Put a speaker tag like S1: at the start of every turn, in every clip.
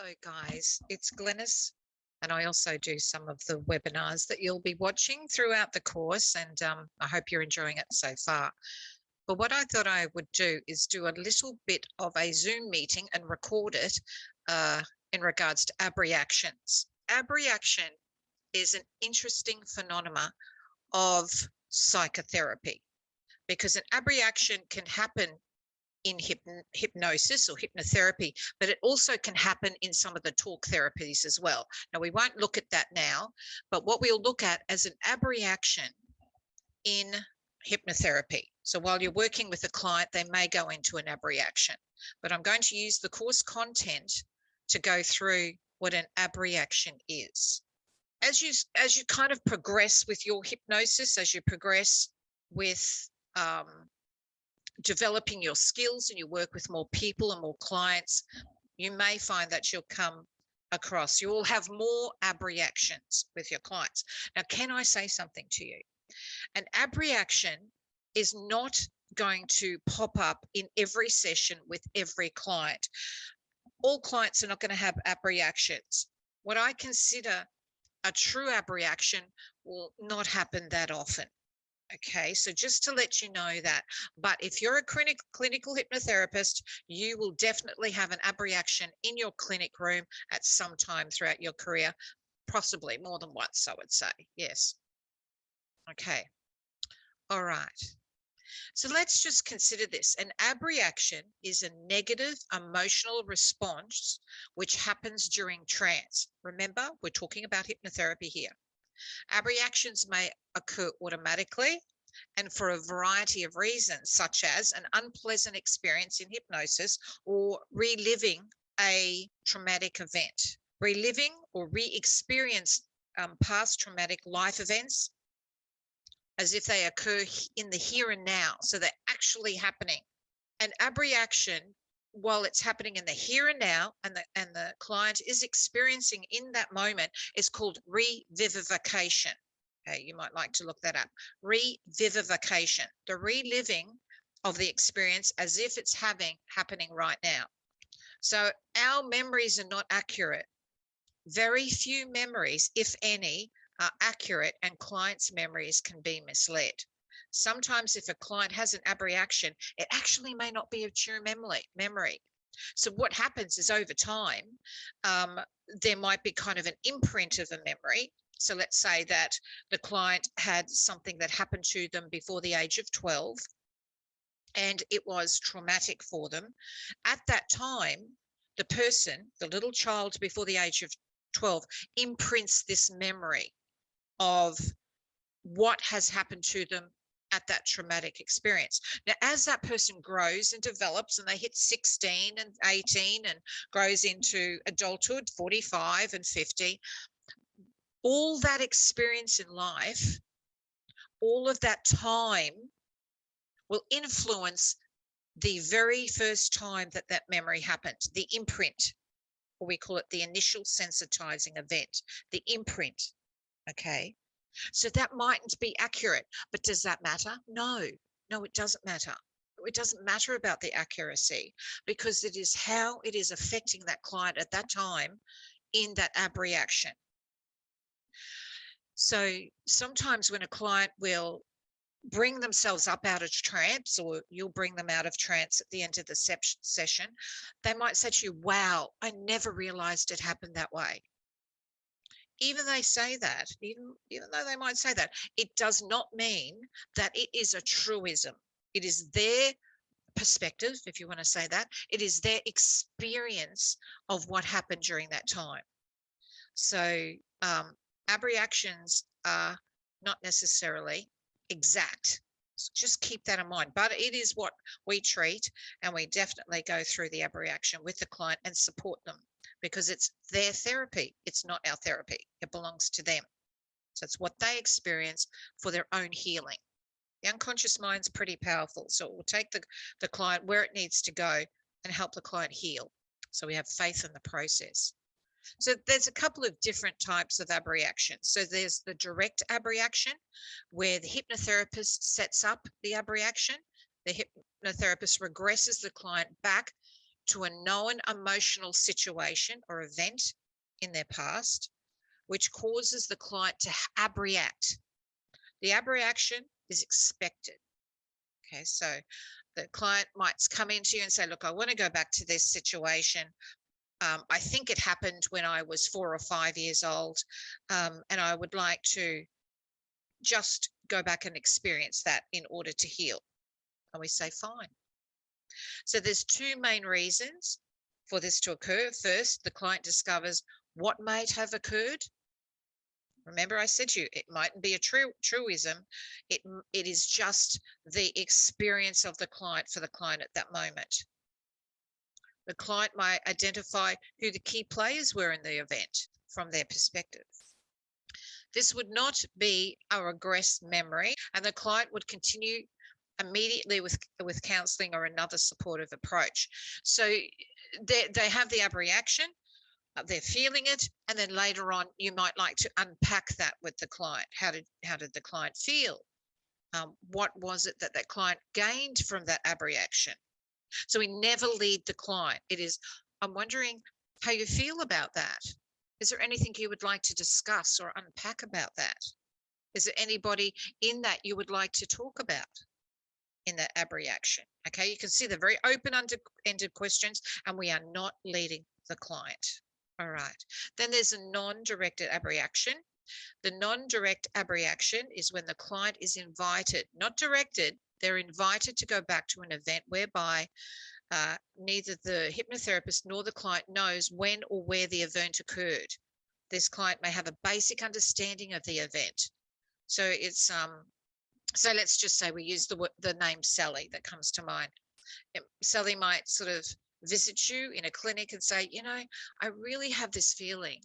S1: Hello guys, it's Glenys, and I also do some of the webinars that you'll be watching throughout the course, and I hope you're enjoying it so far. But what I thought I would do is do a little bit of a Zoom meeting and record it in regards to abreactions. Abreaction is an interesting phenomenon of psychotherapy because an abreaction can happen in hypnosis or hypnotherapy, but it also can happen in some of the talk therapies as well. Now, we won't look at that now, but what we'll look at as an abreaction in hypnotherapy. So while you're working with a client, they may go into an abreaction, but I'm going to use the course content to go through what an abreaction is. As you kind of progress with your hypnosis, as you progress with developing your skills and you work with more people and more clients, you may find that you'll come across, you will have more abreactions with your clients. Now, can I say something to you? An abreaction is not going to pop up in every session with every client. All clients are not going to have abreactions. What I consider a true abreaction will not happen that often. Okay, so just to let you know that. But if you're a clinical hypnotherapist, you will definitely have an abreaction in your clinic room at some time throughout your career, possibly more than once, I would say. Yes. Okay. All right. So let's just consider this. An abreaction is a negative emotional response which happens during trance. Remember, we're talking about hypnotherapy here. Abreactions may occur automatically and for a variety of reasons, such as an unpleasant experience in hypnosis or reliving a traumatic event. Reliving or re-experience past traumatic life events as if they occur in the here and now. So they're actually happening. An abreaction, while it's happening in the here and now and the client is experiencing in that moment, is called revivification. Okay, you might like to look that up. Revivification, the reliving of the experience as if it's happening right now. So our memories are not accurate. Very few memories, if any, are accurate, and clients' memories can be misled. Sometimes if a client has an abreaction, it actually may not be a true memory. So what happens is over time, there might be kind of an imprint of a memory. So let's say that the client had something that happened to them before the age of 12, and it was traumatic for them. At that time, the person, the little child before the age of 12, imprints this memory of what has happened to them at that traumatic experience. Now, as that person grows and develops and they hit 16 and 18 and grows into adulthood, 45 and 50, all that experience in life, all of that time will influence the very first time that that memory happened, the imprint, or we call it the initial sensitizing event, the imprint, okay? So that mightn't be accurate, but does that matter? No, it doesn't matter. It doesn't matter about the accuracy because it is how it is affecting that client at that time in that abreaction. So sometimes when a client will bring themselves up out of trance, or you'll bring them out of trance at the end of the session, they might say to you, wow, I never realized it happened that way. Even they say that, even though they might say that, it does not mean that it is a truism. It is their perspective, if you want to say that. It is their experience of what happened during that time. So abreactions are not necessarily exact. So just keep that in mind. But it is what we treat, and we definitely go through the abreaction with the client and support them, because it's their therapy. It's not our therapy. It belongs to them. So it's what they experience for their own healing. The unconscious mind's pretty powerful. So it will take the client where it needs to go and help the client heal. So we have faith in the process. So there's a couple of different types of abreaction. So there's the direct abreaction, where the hypnotherapist sets up the abreaction. The hypnotherapist regresses the client back to a known emotional situation or event in their past, which causes the client to abreact. The abreaction is expected. Okay, so the client might come into you and say, look, I want to go back to this situation. I think it happened when I was 4 or 5 years old, and I would like to just go back and experience that in order to heal. And we say, fine. So there's two main reasons for this to occur. First, the client discovers what might have occurred. Remember, I said to you, it mightn't be a truism. It is just the experience of the client for the client at that moment. The client might identify who the key players were in the event from their perspective. This would not be a regressed memory, and the client would continue immediately with counselling or another supportive approach. So they have the abreaction, they're feeling it, and then later on you might like to unpack that with the client. How did the client feel? What was it that client gained from that abreaction? So we never lead the client. It is, I'm wondering how you feel about that. Is there anything you would like to discuss or unpack about that? Is there anybody in that you would like to talk about in that abreaction? Okay, you can see they're very open-ended questions, and we are not leading the client. All right. Then there's a non-directed abreaction. The non-direct abreaction is when the client is invited, not directed, they're invited to go back to an event whereby neither the hypnotherapist nor the client knows when or where the event occurred. This client may have a basic understanding of the event. So it's so let's just say we use the name Sally that comes to mind. Sally might sort of visit you in a clinic and say, you know, I really have this feeling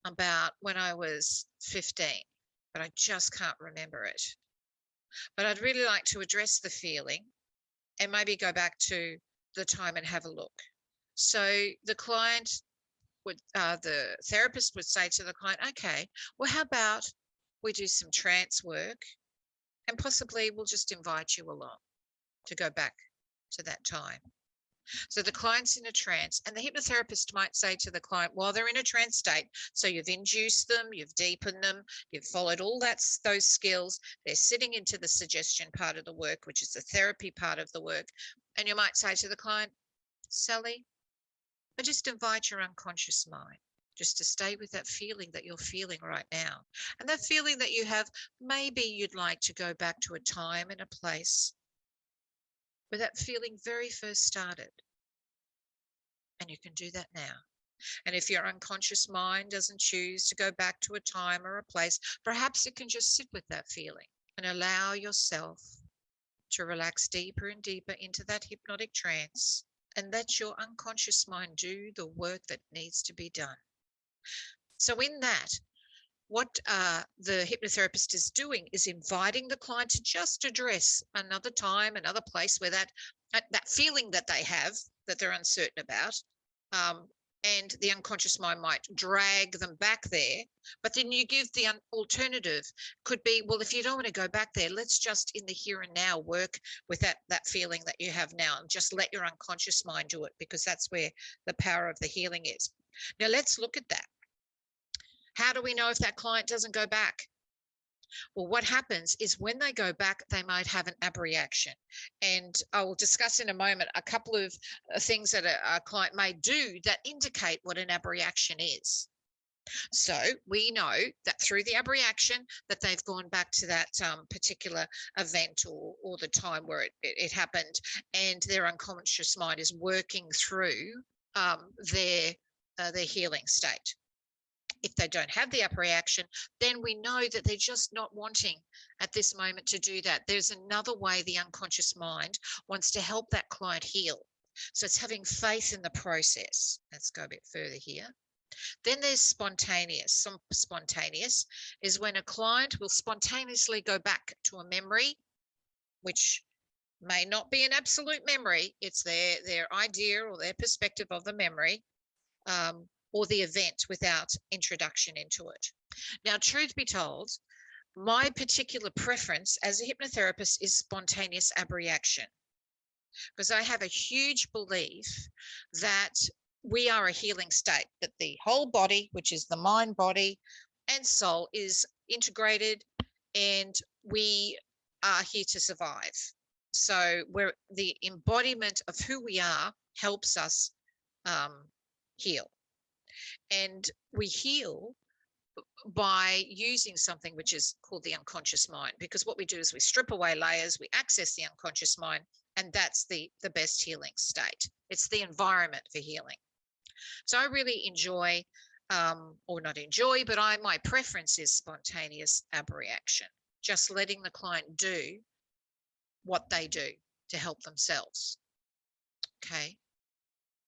S1: about when I was 15, but I just can't remember it. But I'd really like to address the feeling and maybe go back to the time and have a look. So the client would, the therapist would say to the client, okay, well, how about we do some trance work and possibly we'll just invite you along to go back to that time. So the client's in a trance, and the hypnotherapist might say to the client while they're in a trance state, so you've induced them, you've deepened them, you've followed all those skills, they're sitting into the suggestion part of the work, which is the therapy part of the work, and you might say to the client, Sally, I just invite your unconscious mind just to stay with that feeling that you're feeling right now. And that feeling that you have, maybe you'd like to go back to a time and a place where that feeling very first started. And you can do that now. And if your unconscious mind doesn't choose to go back to a time or a place, perhaps it can just sit with that feeling and allow yourself to relax deeper and deeper into that hypnotic trance and let your unconscious mind do the work that needs to be done. So in that, what the hypnotherapist is doing is inviting the client to just address another time, another place where that feeling that they have, that they're uncertain about, and the unconscious mind might drag them back there. But then you give the alternative, could be, well, if you don't want to go back there, let's just in the here and now work with that feeling that you have now and just let your unconscious mind do it, because that's where the power of the healing is. Now let's look at that. How do we know if that client doesn't go back? Well, what happens is when they go back, they might have an abreaction. And I will discuss in a moment a couple of things that a client may do that indicate what an abreaction is. So we know that through the abreaction that they've gone back to that particular event or the time where it happened, and their unconscious mind is working through their healing state. If they don't have the abreaction, then we know that they're just not wanting at this moment to do that. There's another way the unconscious mind wants to help that client heal. So it's having faith in the process. Let's go a bit further here. Then there's spontaneous. Spontaneous is when a client will spontaneously go back to a memory, which may not be an absolute memory. It's their idea or their perspective of the memory. Or the event without introduction into it. Now, truth be told, my particular preference as a hypnotherapist is spontaneous abreaction. because I have a huge belief that we are a healing state, that the whole body, which is the mind, body, and soul, is integrated, and we are here to survive. So we're the embodiment of who we are helps us heal. And we heal by using something which is called the unconscious mind, because what we do is we strip away layers, we access the unconscious mind, and that's the best healing state. It's the environment for healing. So I really enjoy, or not enjoy, but my preference is spontaneous abreaction, just letting the client do what they do to help themselves. Okay.